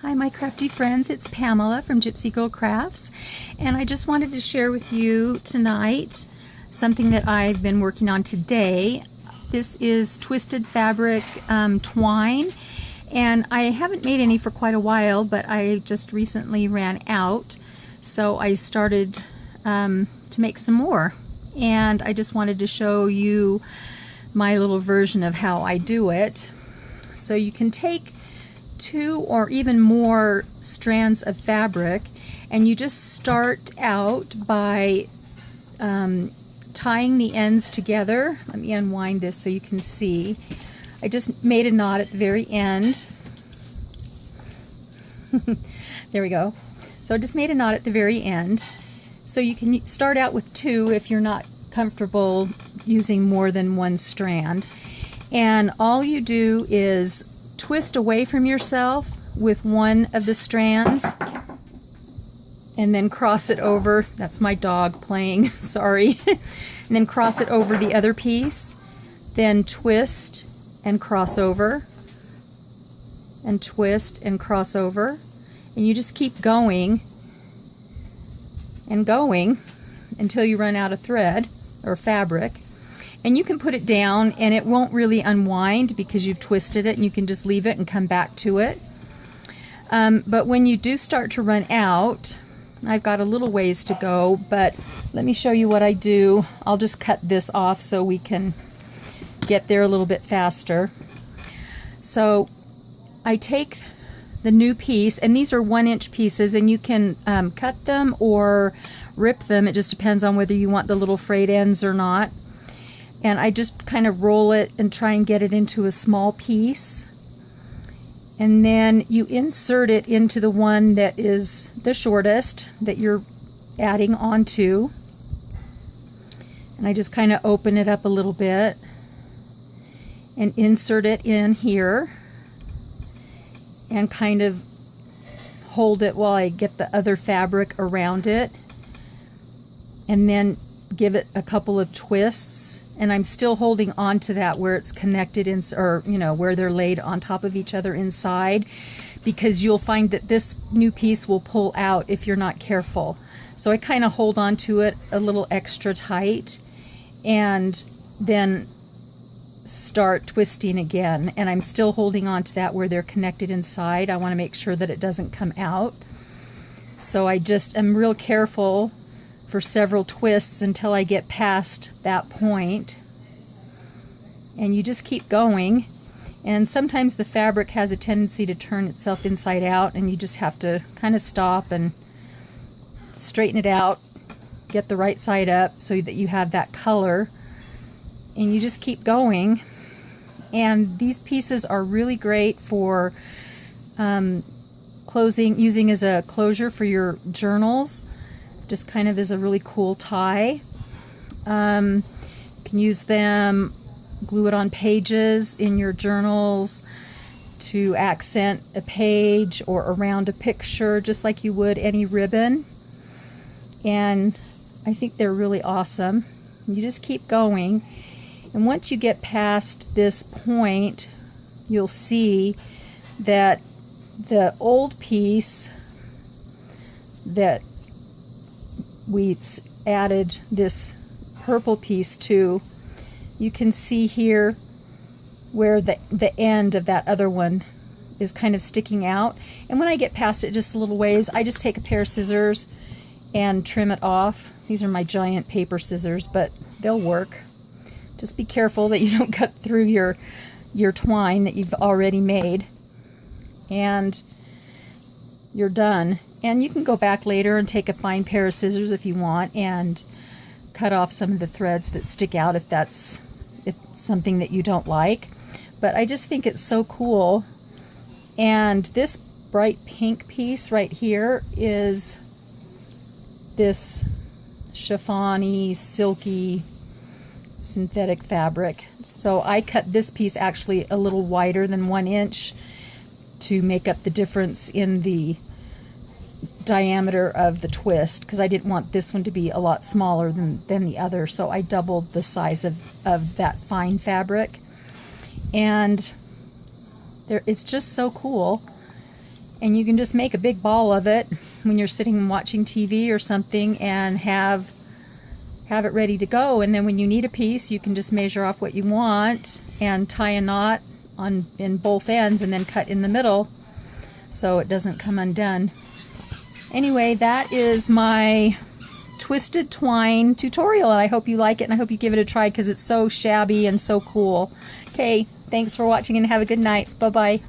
Hi my crafty friends, it's Pamela from Gypsy Girl Crafts, and I just wanted to share with you tonight something that I've been working on today. This is twisted fabric twine, and I haven't made any for quite a while, but I just recently ran out, so I started to make some more, and I just wanted to show you my little version of how I do it. So you can take 2 or even more strands of fabric, and you just start out by tying the ends together. Let me unwind this so you can see. I just made a knot at the very end. There we go. So I just made a knot at the very end. So you can start out with 2 if you're not comfortable using more than 1 strand. And all you do is twist away from yourself with one of the strands and then cross it over. That's my dog playing, sorry. And then cross it over the other piece, then twist and cross over, and twist and cross over, and you just keep going and going until you run out of thread or fabric. And you can put it down and it won't really unwind because you've twisted it, and you can just leave it and come back to it. But when you do start to run out, I've got a little ways to go, but let me show you what I do. I'll just cut this off so we can get there a little bit faster. So I take the new piece, and these are 1-inch pieces, and you can cut them or rip them. It just depends on whether you want the little frayed ends or not. And I just kind of roll it and try and get it into a small piece. And then you insert it into the one that is the shortest that you're adding onto. And I just kind of open it up a little bit and insert it in here and kind of hold it while I get the other fabric around it. And then give it a couple of twists, and I'm still holding on to that where it's connected in, or where they're laid on top of each other inside, because you'll find that this new piece will pull out if you're not careful. So I kind of hold on to it a little extra tight and then start twisting again, and I'm still holding on to that where they're connected inside. I want to make sure that it doesn't come out, so I just am real careful for several twists until I get past that point. And you just keep going, and sometimes the fabric has a tendency to turn itself inside out, and you just have to kind of stop and straighten it out, get the right side up so that you have that color, and you just keep going. And these pieces are really great for using as a closure for your journals, just kind of as a really cool tie. You can use them, glue it on pages in your journals to accent a page or around a picture, just like you would any ribbon. And I think they're really awesome. You just keep going, and once you get past this point, you'll see that the old piece that we added this purple piece to, you can see here where the end of that other one is kind of sticking out. And when I get past it just a little ways, I just take a pair of scissors and trim it off. These are my giant paper scissors, but they'll work. Just be careful that you don't cut through your twine that you've already made, and you're done. And you can go back later and take a fine pair of scissors if you want and cut off some of the threads that stick out if it's something that you don't like. But I just think it's so cool. And this bright pink piece right here is this chiffon-y, silky, synthetic fabric. So I cut this piece actually a little wider than 1 inch to make up the difference in the diameter of the twist, because I didn't want this one to be a lot smaller than the other, so I doubled the size of that fine fabric. And it's just so cool. And you can just make a big ball of it when you're sitting and watching TV or something, and have it ready to go. And then when you need a piece, you can just measure off what you want and tie a knot in both ends and then cut in the middle so it doesn't come undone. Anyway, that is my twisted twine tutorial, and I hope you like it, and I hope you give it a try because it's so shabby and so cool. Okay, thanks for watching and have a good night. Bye-bye.